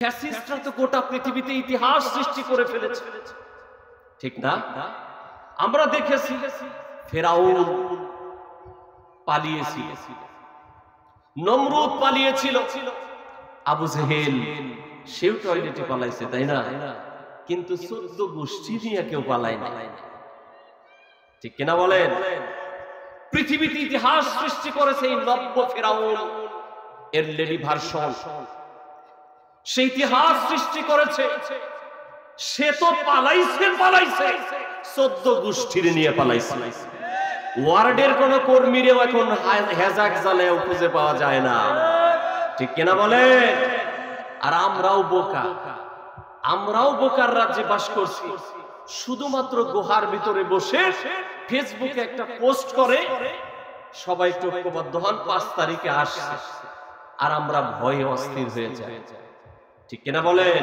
ফ্যাসিস্টরা তো গোটা পৃথিবীতে ইতিহাস সৃষ্টি করে ফেলেছে, ঠিক না? আমরা দেখেছি ফেরাউন পালিয়েছিল, নমরুদ পালিয়েছিল, আবু জেহেল সেও টয়লেটে পালাইছে, তাই না? কিন্তু 14 গোষ্ঠী নিয়ে কেউ পালায় না, ঠিক কিনা বলেন? পৃথিবীতে ইতিহাস সৃষ্টি করেছে এই নব্য ফেরাউন এর লেডি ভার্সন, সে ইতিহাস সৃষ্টি করেছে। সে তো পালাইছে 14 গোষ্ঠীর নিয়ে পালাইছে। ওয়ার্ডের কোন কর্মীরেও এখন হেজাক জালেও খুঁজে পাওয়া যায় না, ঠিক কিনা বলে? আর আমরাও বোকার রাজ্যে বাস করছি। শুধুমাত্র গুহার ভিতরে বসে ফেসবুকে একটা পোস্ট করে সবাই ঐক্যবদ্ধ হন 5 তারিখে আসছে, আর আমরা ভয়ে অস্থির হয়ে যাই, ঠিক কিনা বলেন?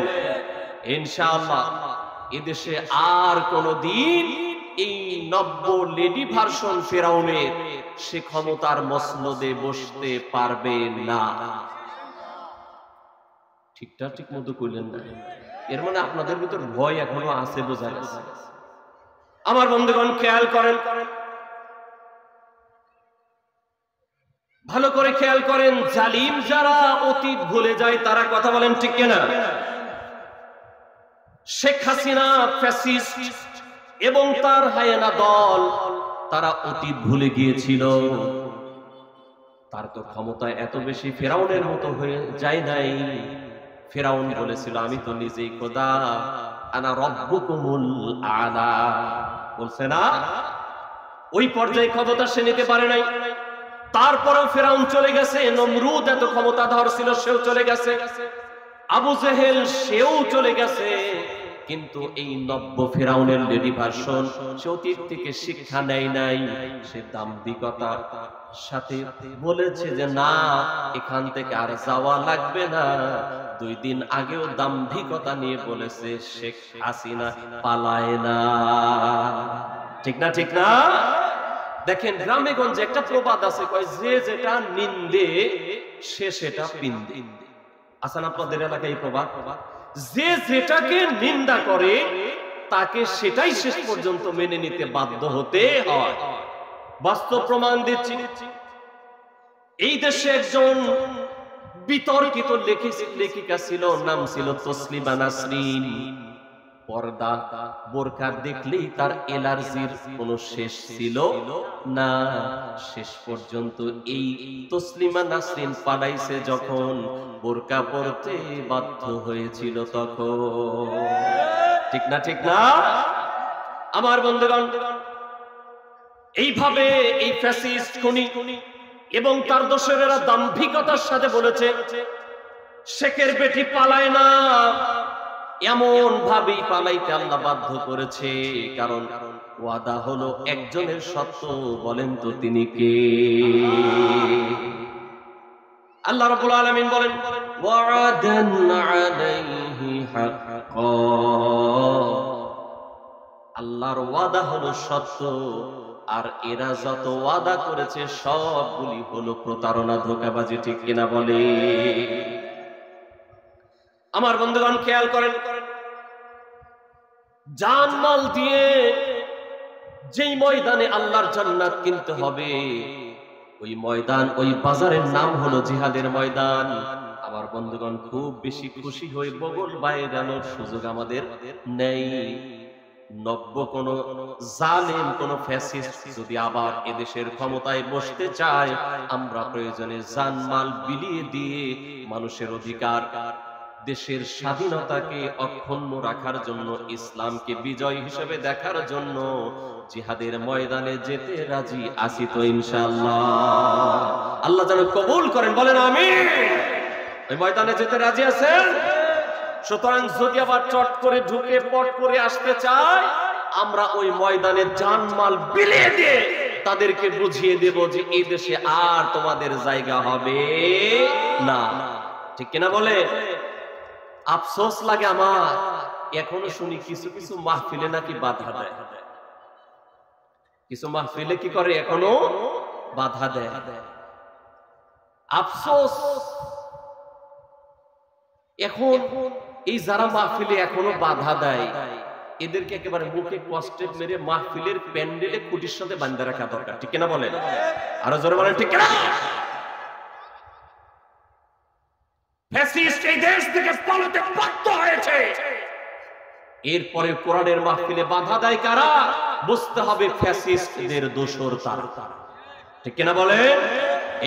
ইনশাআল্লাহ এদেশে আর কোনদিন এই নব্য লেডি ভার্সন ফেরাউনের সে ক্ষমতার মসনদে বসতে পারবে না। ঠিক মতো কইলেন না? এর মানে আপনাদের ভিতর ভয় এখনো আছে, বোঝা গেছে। আমার বন্ধুগণ খেয়াল করেন, ভালো করে খেয়াল করেন, জালিম যারা অতীত ভুলে যায় তারা কথা বলেন, ঠিক কিনা? শেখ হাসিনা ফ্যাসিস্ট এবং তার হায়েনা দল, তারা অতীত ভুলে গিয়েছিল। তার তো ক্ষমতায় এত বেশি ফেরাউনের মতো হয়ে যায় নাই। ফেরাউন বলেছিল আমি তো নিজেই খোদা, আনা রব্বুকুমুল আলা, বলছে না? ওই পর্যায়ে ক্ষমতা সে নিতে পারে নাই। তারপরেও ফেরাউন চলে গেছে, নমরুদ এত ক্ষমতাধর ছিল সেও চলে গেছে, আবু জেহেল সেও চলে গেছে। কিন্তু এই নব্য ফেরাউনের লেডি ভার্সন সে অতীত থেকে শিক্ষা নেয় নাই। সে দাম্ভিকতার সাথে বলেছে যে না, এখান থেকে আর যাওয়া লাগবে না। 2 দিন আগেও দাম্ভিকতা নিয়ে বলেছে শেখ হাসিনা পালায় না, ঠিক না? ঠিক না? দেখেন গ্রামে গঞ্জে একটা প্রবাদ আছে, কয় যে যেটা নিন্দে সে সেটা পিন্দে। আছেন আপনাদের এলাকায় প্রবাদ? যে যেটাকে নিন্দা করে তাকে সেটাই শেষ পর্যন্ত মেনে নিতে বাধ্য হতে হয়। বাস্তব প্রমাণ দিচ্ছি। এই দেশে একজন বিতর্কিত লেখিকা ছিল, নাম ছিল তসলিমা নাসরিন। পর্দা বোরকা দেখলেই তার অ্যালার্জির কোনো শেষ ছিল না। শেষ পর্যন্ত এই তসলিমা নাসরিন পালাইছে যখন, বোরকা পরতে বাধ্য হয়েছিল তখন, ঠিক না? ঠিক না? আমার বন্ধুগণ, এইভাবে এই ফ্যাসিস্ট খুনি এবং তার দোসরেরা দাম্ভিকতার সাথে বলেছে শেখের বেটি পালায় না। এমন ভাবেই পালাইতে আল্লাহ বাধ্য করেছে, কারণ ওয়াদা হলো একজনের সত্য। বলেন তো তিনি কে? আল্লাহ রাব্বুল আলামিন বলেন ওয়া'দান আলাইহি হাক্কা, আল্লাহর ওয়াদা হলো সত্য, আর এরা যত ওয়াদা করেছে সবগুলি হলো প্রতারণা, ধোঁকাবাজি, ঠিক কিনা বলে? আমার বন্ধুগণ খেয়াল করেন, জানমাল দিয়ে যেই ময়দানে আল্লাহর জান্নাত কিনতে হবে, ওই ময়দান, ওই বাজারের নাম হলো জিহাদের ময়দান। আমার বন্ধুগণ খুব বেশি খুশি হয়ে বগল বাইরানোর সুযোগ আমাদের নেই। নব্য কোন জালেম, কোন ফ্যাসিস্ট যদি আবার এদেশের ক্ষমতায় বসতে চায়, আমরা প্রয়োজনে জানমাল বিলিয়ে দিয়ে মানুষের অধিকার, দেশের স্বাধীনতাকে অক্ষুণ্ণ রাখার জন্য, ইসলামকে বিজয় হিসেবে দেখার জন্য জিহাদের ময়দানে যেতে রাজি আছি তো ইনশাআল্লাহ। আল্লাহ যেন কবুল করেন, বলেন আমিন। ওই ময়দানে যেতে রাজি আছেন? সুতরাং যদি আবার চট করে ঢুকে পট করে আসতে চায়, আমরা ওই ময়দানে জানমাল বিলিয়ে দিয়ে তাদেরকে বুঝিয়ে দেব যে এই দেশে আর তোমাদের জায়গা হবে না, ঠিক কিনা বলে? আফসোস লাগে আমার, এখনো শুনি কিছু কিছু মাহফিলে নাকি বাধা দেয়। কিছু মাহফিলে কি করে? এখনো বাধা দেয়। আফসোস, এখন এই যারা মাহফিলে এখনো বাধা দেয়, এদেরকে একেবারে মুখে কষ্টে মেরে মাহফিলের প্যান্ডেলে কুটির সাথে বান্ধা রাখা দরকার, ঠিক কিনা বলেন? আরো জোরে বলেন ঠিক কিনা? ফ্যাসিস্ট এই দেশ থেকে পালাতে বাধ্য হয়েছে, এরপরে কোরআনের মাহফিলে বাধা দেয় কারা? বুঝতে হবে ফ্যাসিস্টদের দোসর তারা, ঠিক কিনা বলেন?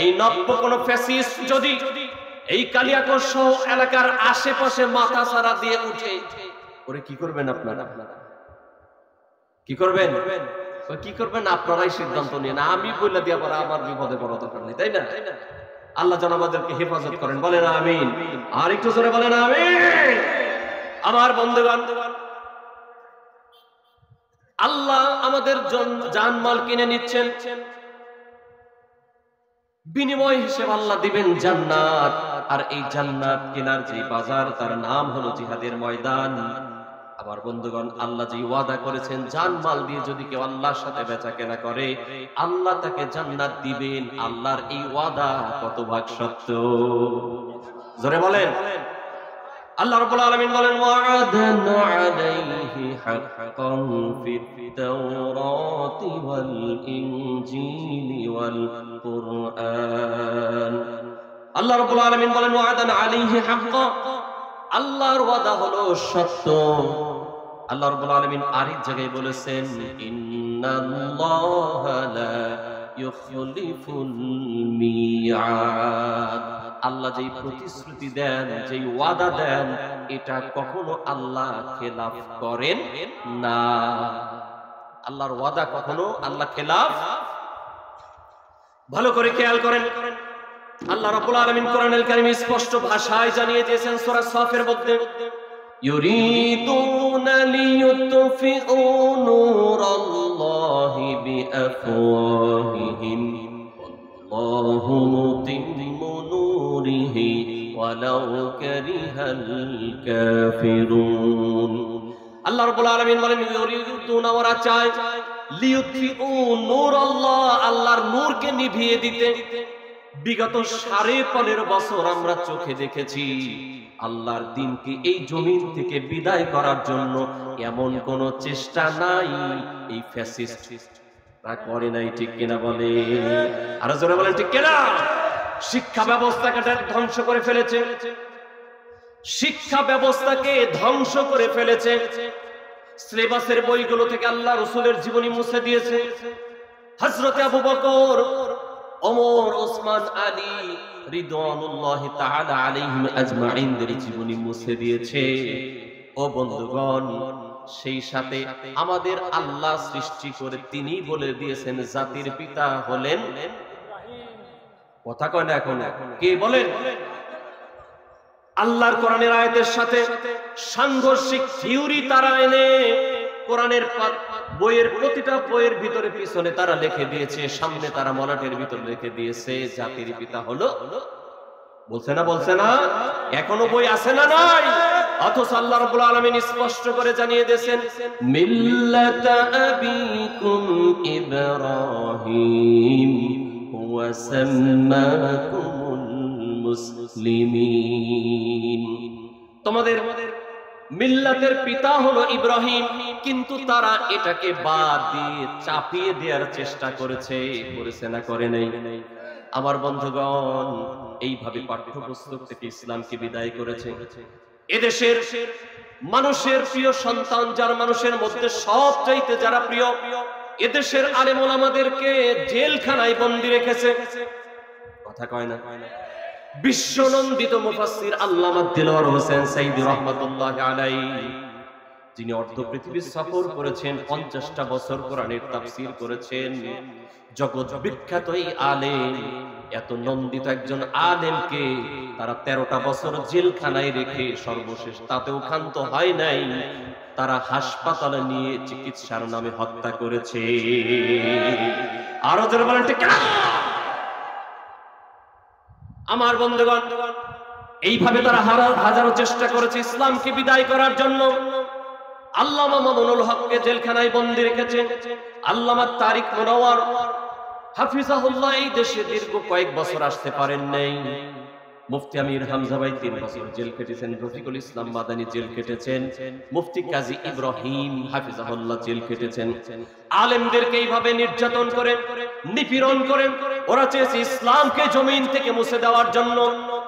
এই নব্য কোন ফ্যাসিস্ট যদি এই কালিয়াকৈর সহ এলাকার আশেপাশে মাথা ছাড়া দিয়ে উঠে, ওরে কি করবেন আপনারা? কি করবেন? কি করবেন আপনারাই সিদ্ধান্ত নিয়ে, না আমি বলে দিয়ে পরে আমার বিপদে বড় দরকার নেই, তাই না? আল্লাহ যেন আমাদেরকে হেফাজত করেন, বলেন আমিন। আর একটু জোরে বলেন আমিন। আমার বন্ধুগণ, আল্লাহ আমাদের জানমাল কিনে নিচ্ছেন, বিনিময় হিসেবে আল্লাহ দিবেন জান্নাত। আর এই জান্নাত কেনার যে বাজার, তার নাম হলো জিহাদের ময়দান। আমার বন্ধুগণ, আল্লাহ যে ওয়াদা করেছেন জানমাল দিয়ে যদি কেউ আল্লাহর সাথে বেচা কেনা করে, আল্লাহ তাকে জান্নাত দিবেন। আল্লাহর এই ওয়াদা কত ভাগ সত্য, জোরে বলেন। আল্লাহ রাব্বুল আলামিন বলেন, ওয়া'আদানা আলাইহি হাক্কান ফিত তাওরাতি ওয়াল ইনজিলি ওয়াল কুরআন। আল্লাহ রাব্বুল আলামিন বলেন, ওয়া'আদানা আলাইহি হাক্কান, আল্লাহর ওয়াদা হলো সত্য। আল্লাহ রাব্বুল আলামিন আরেক জায়গায় বলেছেন, ইন্নাল্লাহা লা ইউখলিফুল মিআদ। আল্লাহ যেই প্রতিশ্রুতি দেন, যেই ওয়াদা দেন, এটা কখনো আল্লাহ খেলাফ করেন না। আল্লাহর ওয়াদা কখনো আল্লাহ খেলাফ। ভালো করে খেয়াল করেন, আল্লাহ রাব্বুল আলামিন কোরআনুল কারীমে স্পষ্ট ভাষায় জানিয়ে দিয়েছেন সূরা সফের মধ্যে, ইউরিদুনা লিইউতফিউ নূরাল্লাহি বিআফওয়াহিহিম ওয়াল্লাহু মুতিম্মু নূরিহি ওয়ালাউ কারিহাল কাফিরুন। আল্লাহ রাব্বুল আলামিন বলেন, ইউরিদুনা, ওরা চায়, লিইউতফিউ নূরাল্লাহ, আল্লাহর নূরকে নিভিয়ে দিতে। বিগত 15.5 বছর আমরা চোখে দেখেছি আল্লাহর দ্বীনকে এই জমিন থেকে বিদায় করার জন্য এমন কোন চেষ্টা নাই এই ফ্যাসিস্টরা করে নাই, ঠিক কিনা বলে? আরো জোরে বলেন ঠিক কিনা? শিক্ষা ব্যবস্থাকে ধ্বংস করে ফেলেছে, শিক্ষা ব্যবস্থাকে ধ্বংস করে ফেলেছে। সিলেবাসের বইগুলো থেকে আল্লাহ রাসূলের জীবনী মুছে দিয়েছে। হযরত আবু বকর, ওমর, ওসমান, আলী রিদওয়ানুল্লাহি তাআলা আলাইহিম আজমাইনদের জীবনী মুছে দিয়েছে। ও বন্ধুগণ, সেই সাথে আমাদের আল্লাহ সৃষ্টি করে তিনি বলে দিয়েছেন জাতির পিতা হলেন কথা কয় না এখন? কে বলেন? আল্লাহর কোরআনের আয়াতের সাথে সাংঘর্ষিক থিওরি তারা এনে কোরআনের বইয়ের প্রতিটা বইয়ের ভিতরে পিছনে তারা লিখে দিয়েছে, সামনে তারা মলাটের ভিতরে লিখে দিয়েছে জাতির পিতা হলো। বলছে না? বলছে না? এখনো বই আছে না নাই? অথচ আল্লাহ রাব্বুল আলামিন স্পষ্ট করে জানিয়ে দিয়েছেন, মিল্লাতা আবিকুম ইব্রাহিম ওয়া সাম্মাকুমুল মুসলিমিন। তোমাদের মিল্লাতের পিতা হলো ইব্রাহিম, কিন্তু তারা এটাকে বাদ দিয়ে চাপিয়ে দেওয়ার চেষ্টা করেছে না করে নাই? আমার বন্ধুগণ, এইভাবে পাঠ্যপুস্তক থেকে ইসলামকে বিদায় করেছে। এদেশের মানুষের প্রিয় সন্তান, যার মানুষের মধ্যে সবচাইতে যারা প্রিয়, এদেশের আলেম ওলামাদেরকে জেলখানায় বন্দী রেখেছে। কথা কয় না? বিশ্বনন্দিত মুফাসসির আল্লামা দিলওয়ার হোসেন সাইদি রাহমাতুল্লাহি আলাইহি, যিনি অর্ধ পৃথিবী সফর করেছেন, 50টা বছর কোরআনের তাফসীর করেছেন, জগৎ বিখ্যাত এই আলেম, এত নন্দিত একজন আলেমকে তারা 13টা বছর জেলখানায় রেখে সর্বশেষ তাতেও ক্ষান্ত হয় নাই, তারা হাসপাতালে নিয়ে চিকিৎসার নামে হত্যা করেছে। আরো জোরে বলেন ঠিক না? আমার বন্ধুগণ, এইভাবে তারা হাজারো চেষ্টা করেছে ইসলামকে বিদায় করার জন্য। আল্লামা মামুনুল হককে জেলখানায় বন্দী রেখেছে। আল্লামা তারিক মুনাওয়ার হাফিজাহুল্লাহ এই দেশে দীর্ঘ কয়েক বছর আসতে পারেন নাই। মুফতি আমির হামজা ভাই 3 বছর জেল কেটেছেন, রফিকুল ইসলাম মাদানী জেল কেটেছেন, মুফতি কাজী ইব্রাহিম হাফিজাহুল্লাহ জেল কেটেছেন। আলেমদেরকে এইভাবে নির্যাতন করে, নিপীড়ন করে ওরা চেয়েছে ইসলামকে জমিন থেকে মুছে দেওয়ার জন্য,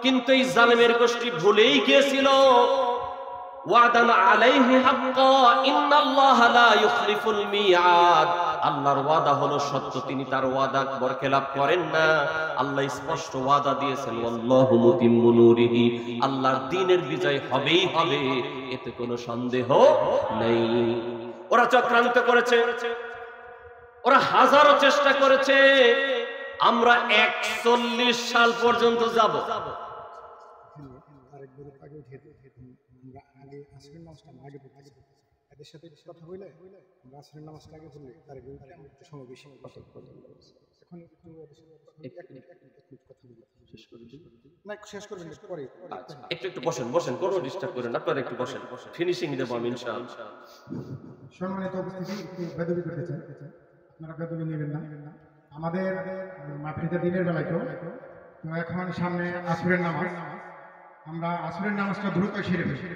কিন্তু এই জালেমের গোষ্ঠী ভুলেই গিয়েছিল ওয়াদান আলাইহি হাক্কা ইন্নাল্লাহা লা ইউখলিফুল মিআদ। আল্লাহর ওয়াদা হলো সত্য, তিনি তার ওয়াদা বরখেলাপ করেন না। আল্লাহ স্পষ্ট ওয়াদা দিয়েছেন ওয়াল্লাহু মুতিম্মু নূরিহি, আল্লাহর দ্বীনের বিজয় হবেই হবে, এতে কোনো সন্দেহ নেই। ওরা চক্রান্ত করেছে, ওরা হাজারো চেষ্টা করেছে। আমরা 41 সাল পর্যন্ত যাব। একটু বসেন, কোনো ডিস্টার্ব করেন, আপনারা একটু বসেন, ফিনিশিং দেবো আমি ইনশাআল্লাহ। সম্মানিত উপস্থিতি, একটু বেদবি করতে চাই, আপনারা বেদবি নেবেন না। আমাদের মাহফিলে দিনের বেলায় তো এখন সামনে আসরের নামাজ, আমরা আসরের নামাজটা দ্রুত সেরে ফেলি,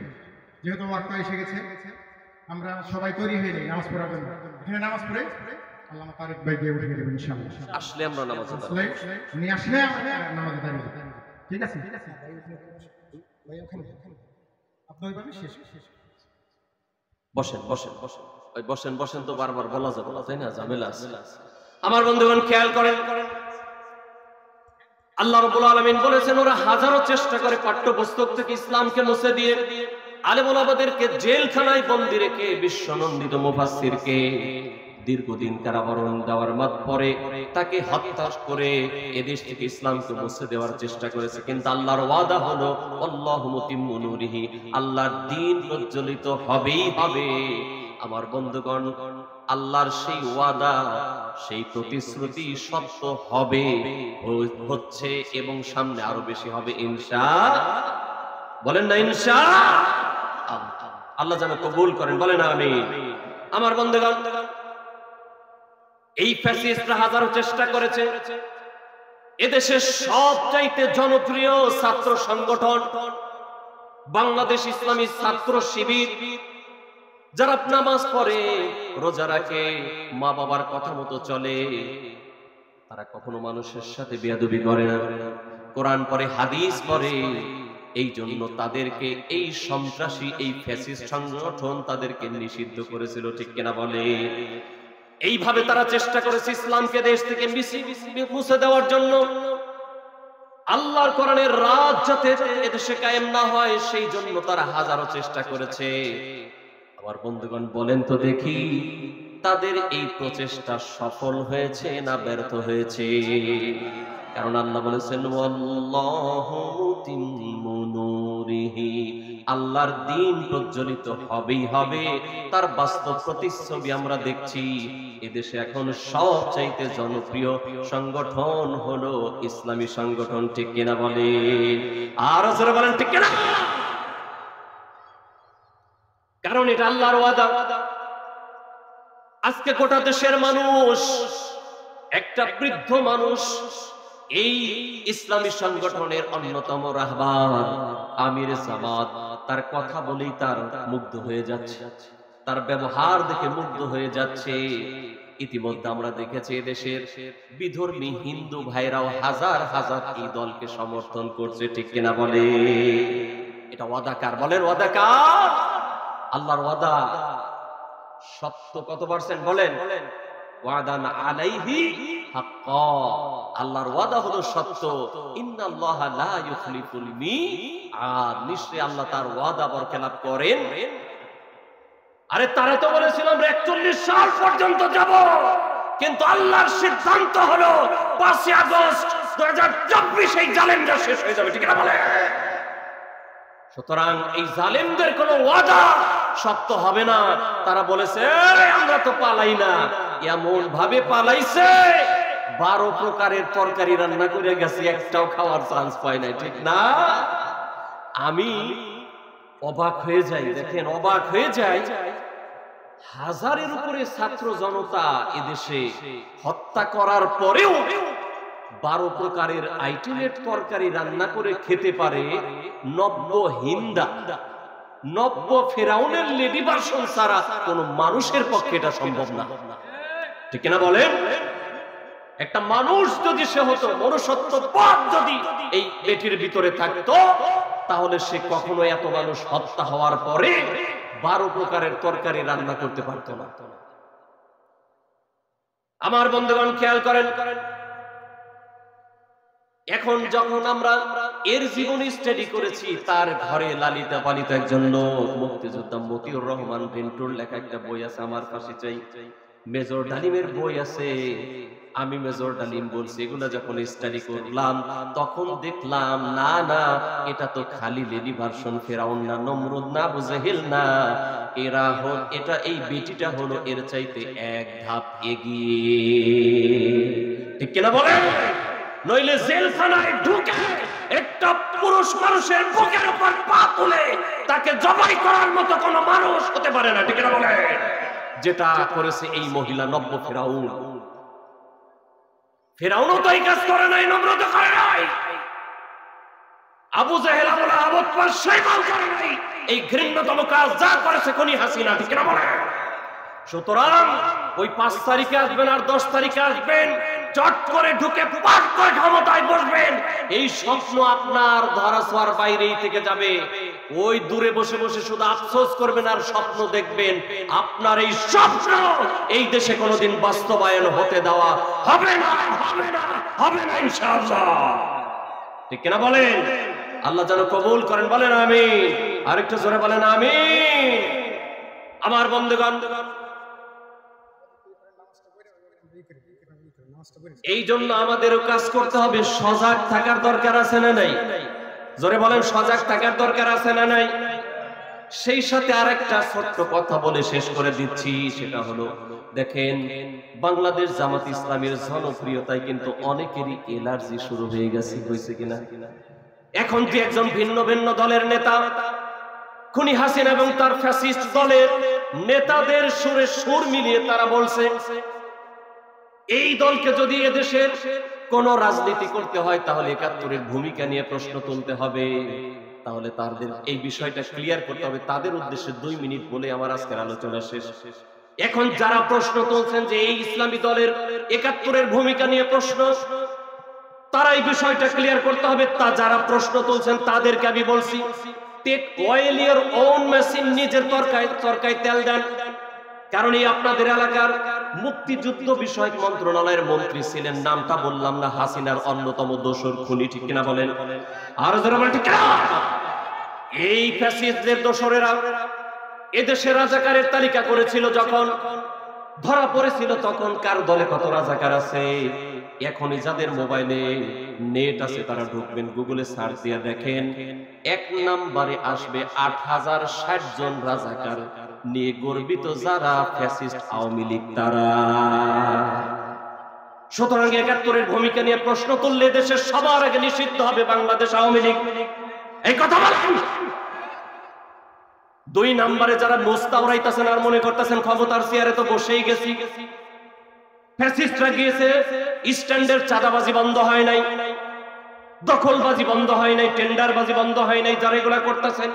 যেহেতু ওয়াক্ত এসে গেছে। আমরা সবাই তৈরি হয়ে যাই নামাজ পড়ার জন্য। এখানে নামাজ পড়ে আল্লামা তারেক ভাই দিয়ে উঠে দেবেন ইনশাআল্লাহ। আসলে আমরা নামাজ উনি আসলে আমরা নামাজে দাঁড়িয়ে, ঠিক আছে? ভাই ওখানে আপনি ওইভাবে শেষ বসেন তো বারবার বলা যাবে না, তাই না? ঝামেলা আছে। আমার বন্ধুগণ খেয়াল করেন, আল্লাহ রাব্বুল আলামিন বলেছেন ওরা হাজারো চেষ্টা করে পাঠ্যপুস্তক থেকে ইসলামকে মুছে দিয়ে আলেম ওলামাদেরকে জেলখানায় বন্দী রেখে বিশ্বনন্দিত মুফাসসিরকে দীর্ঘদিন কারাবরণ দেওয়ার পরে তাকে হত্যা করে এদেশ থেকে ইসলামকে মুছে দেওয়ার চেষ্টা করেছে। কিন্তু আল্লাহর ওয়াদা হলো আল্লাহু মুতিম্মু নূরিহি, আল্লাহর দ্বীন প্রজ্বলিত হবেই হবে। আমার বন্ধুগণ, আল্লাহর সেই ওয়াদা, সেই প্রতিশ্রুতি সত্য হবে, হচ্ছে এবং সামনে আরো বেশি হবে ইনশাআল্লাহ। বলেন না ইনশাআল্লাহ? আল্লাহ যেন কবুল করেন, বলেন আমিন। আমার বন্ধুগণ, এই ফ্যাসিস্টরা হাজারো চেষ্টা করেছে এদেশের সবচাইতে জনপ্রিয় ছাত্র সংগঠন বাংলাদেশ ইসলামী ছাত্র শিবির, যারা নামাজ পড়ে, রোজা রাখে, মা বাবার কথা মতো চলে, তারা কখনো মানুষের সাথে বেয়াদবি করে না, কোরআন পড়ে, হাদিস পড়ে। এই জন্য তাদেরকে এই সন্ত্রাসী, এই ফ্যাসিস্ট সংগঠন তাদেরকে নিষিদ্ধ করেছিল, ঠিক কিনা বলে? এইভাবে তারা চেষ্টা করেছে ইসলামকে দেশ থেকে মুছে দেওয়ার জন্য। আল্লাহর কোরআনের রাজ যাতে এদেশে কায়েম না হয়, সেই জন্য তারা হাজারো চেষ্টা করেছে। আমার বন্ধুগণ, বলেন তো দেখি, তাদের এই প্রচেষ্টা সফল হয়েছে না ব্যর্থ হয়েছে? কারণ আল্লাহ বলেছেন ওয়াল্লাহু মুতিম্মু নূরিহি, আল্লাহর দ্বীন প্রজ্বলিত হবেই হবে। তার বাস্তব প্রতিচ্ছবি আমরা দেখছি। এদেশে এখন সবচাইতে জনপ্রিয় সংগঠন হলো ইসলামী সংগঠন, ঠিক কিনা বলে? আর জোরে বলেন ঠিক কিনা? কারণ এটা আল্লাহর ওয়াদা। আজকে গোটা দেশের মানুষ, একটা বৃদ্ধ মানুষ এই ইসলামী সংগঠনের অন্যতম রাহবার আমির জামাত, তার কথা বলেই তার মুগ্ধ হয়ে যাচ্ছে, তার ব্যবহার দেখে মুগ্ধ হয়ে যাচ্ছে। ইতিমধ্যে আমরা দেখেছি দেশের বিধর্মী হিন্দু ভাইরাও হাজার হাজার এই দলকে সমর্থন করছে, ঠিক কিনা বলে? এটা ওয়াদাকার, বলেন ওয়াদাকার। আল্লাহর ওয়াদা সত্য কত পার্সেন্ট বলেন? ওয়াদান আলাইহি হাক্কা, আল্লাহর ওয়াদা হলো সত্য। ইন্নাল্লাহা লা ইউখলিফুল মিআদ, নিশ্চয়ই আল্লাহ তার ওয়াদা বরখেলাপ করেন। আরে তারা তো বলেছিল আমরা 41 সাল পর্যন্ত যাব, কিন্তু আল্লাহর সিদ্ধান্ত হলো 5 আগস্ট 2024 এই জালেমরা শেষ হয়ে যাবে, ঠিক না বলে? সুতরাং এই জালেমদের কোনো ওয়াদা সত্য হবে না। তারা বলেছে আমরা তো পালাই না, এমন ভাবে পালাইছে 12 প্রকারের তরকারি রান্না করে গেছে, একটাও খাওয়ার চান্স পায় নাই, ঠিক না? আমি অবাক হয়ে যাই, দেখেন অবাক হয়ে যাই, হাজারের উপরে ছাত্র জনতা এদেশে হত্যা করার পরেও 12 প্রকারের আইটেমের তরকারি রান্না করে খেতে পারে, নব্য হিন্দা, নব্য ফেরাউনের লেডি ভার্সন ছাড়া কোন মানুষের পক্ষে এটা সম্ভব না, ঠিক না বলেন? একটা মানুষ যদি সে হতো, মনুষ্যত্ববোধ যদি এই বেটির ভিতরে থাকতো, তাহলে সে কখনো এত মানুষ হত্যা হওয়ার পরে 12 প্রকারের তরকারি রান্না করতে পারত না। আমার বন্ধুগণ খেয়াল করেন, এখন যখন আমরা এর জীবনী স্টাডি করেছি, তার ঘরে লালিতা পালিত একজন লোক, মুক্তিযোদ্ধা মতিউর রহমান পিন্টুর লেখা একটা বই আছে, আমার পাশে চাই, মেজর ডালিমের বই আছে, আমি মেজর ডালিম বলছি। এগুলো যখন স্টাডি করলাম তখন দেখলাম না না, এটা তো খালি লেডি ভার্সন, ফেরাউন না, নমরুদ না, আবু জেহেল না, এরা হল, এটা এই বেটিটা হলো এর চাইতে এক ধাপ এগিয়ে, ঠিক কিনা বলেন? নইলে জেলখানায় ঢুকে একটা পুরুষ মানুষের বুকের উপর পা তুলে তাকে জবাই করার মতো কোনো মানুষ হতে পারে না, ঠিক কিনা বলেন? যেটা করেছে এই মহিলা নব্য ফেরাউন। ফেরাউনও তো এই কাজ করে নাই, নমরুদও করে নাই, আবু জেহেল আবুল আহব শাইবান করে নাই, এই ঘৃণ্যতম কাজ যা করেছে খুনি হাসিনা, ঠিক না বলেন? সুতরাং ওই 5 তারিখে আসবেন আর 10 তারিখে আসবেন, চট করে ঢুকে পাট করে ক্ষমতায় বসবেন, এই স্বপ্ন আপনার ধরাছোঁয়ার বাইরেই থেকে যাবে। ওই দূরে বসে বসে শুধু আফসোস করবেন আর স্বপ্ন দেখবেন, আপনার এই স্বপ্ন এই দেশে কোনোদিন বাস্তবায়ন হতে দেওয়া হবে না, হবে না, হবে না ইনশাআল্লাহ, ঠিক কিনা বলেন? আল্লাহ যেন কবুল করেন, বলেন আমিন। আরেকটু জোরে বলেন আমিন। আমার বন্ধুগণ, এই জন্য আমাদেরও কাজ করতে হবে, সজাগ থাকার দরকার আছে না নাই? জোরে বলেন, সজাগ থাকার দরকার আছে না নাই? সেই সাথে আরেকটা ছোট্ট কথা বলে শেষ করে দিচ্ছি, সেটা হলো, দেখেন বাংলাদেশ জামাত ইসলামের জনপ্রিয়তায় কিন্তু অনেকেরই এলার্জি শুরু হয়ে গেছে, হয়েছে কিনা? এখন যে একজন ভিন্ন ভিন্ন দলের নেতা, খুনি হাসিনা এবং তার ফ্যাসিস্ট দলের নেতাদের সুরে সুর মিলিয়ে তারা বলছে, এই দলকে যদি এদেশের কোন রাজনীতি করতে হয় তাহলে 71-এর ভূমিকা নিয়ে প্রশ্ন তুলতে হবে, তাহলে তাদের এই বিষয়টা ক্লিয়ার করতে হবে। তাদের উদ্দেশ্যে 2 মিনিট বলে আমার আজকের আলোচনা শেষ। এখন যারা প্রশ্ন তুলছেন যে এই ইসলামী দলের 71-এর ভূমিকা নিয়ে প্রশ্ন, তারা এই বিষয়টা ক্লিয়ার করতে হবে। তা যারা প্রশ্ন তুলছেন তাদেরকে আমি বলছি, take oil your own machine, নিজের তরকায় তেল দেন। কারণ এই আপনাদের এলাকার মুক্তিযুদ্ধ বিষয়ক মন্ত্রণালয়ের মন্ত্রী ছিলেন, নামটা বললাম না, হাসিনার অন্যতম দোসর খুনি, ঠিক কিনা বলেন? আর যারা বলেন ঠিক কিনা, এই ফ্যাসিস্টদের দোসরেরা এদেশে রাজাকারের তালিকা করেছিল, যখন ধরা পড়েছিল তখন কার দলে কত রাজাকার আছে। এখনই যাদের মোবাইলে নেট আছে তারা ঢুকবেন, গুগলে সার্চ দিয়ে দেখেন, 1 নম্বরে আসবে 8060 জন রাজাকার নিয়ে গর্বিত যারা ফ্যাসিস্ট আওয়ামী লীগ তারা। সুতরাং 71-এর ভূমিকা নিয়ে প্রশ্ন তুললে দেশের সবার আগে নিষিদ্ধ হবে বাংলাদেশ আওয়ামী লীগ, এই কথা বলেন। 2 নম্বরে যারা মোস্তাউরাইতেছেন আর মনে করতেছেন ক্ষমতার চেয়ারে তো বসেই গেছি, ফ্যাসিস্টরা গিয়েছে, স্ট্যান্ডের চাঁদাবাজি বন্ধ হয় নাই, দখলবাজি বন্ধ হয় নাই, টেন্ডারবাজি বন্ধ হয় নাই, যারা এগুলা করতেছেন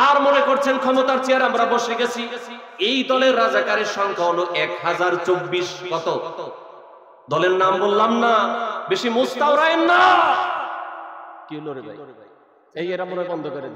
আর মনে করছেন ক্ষমতার চেয়ারে আমরা বসে গেছি। এই দলের রাজাকারের সংখ্যা হলো 1024। কত দলের নাম বললাম না, বেশি মুস্তাউরায়েন না। কি হলো রে ভাই, এই এরা মনে বন্ধ করে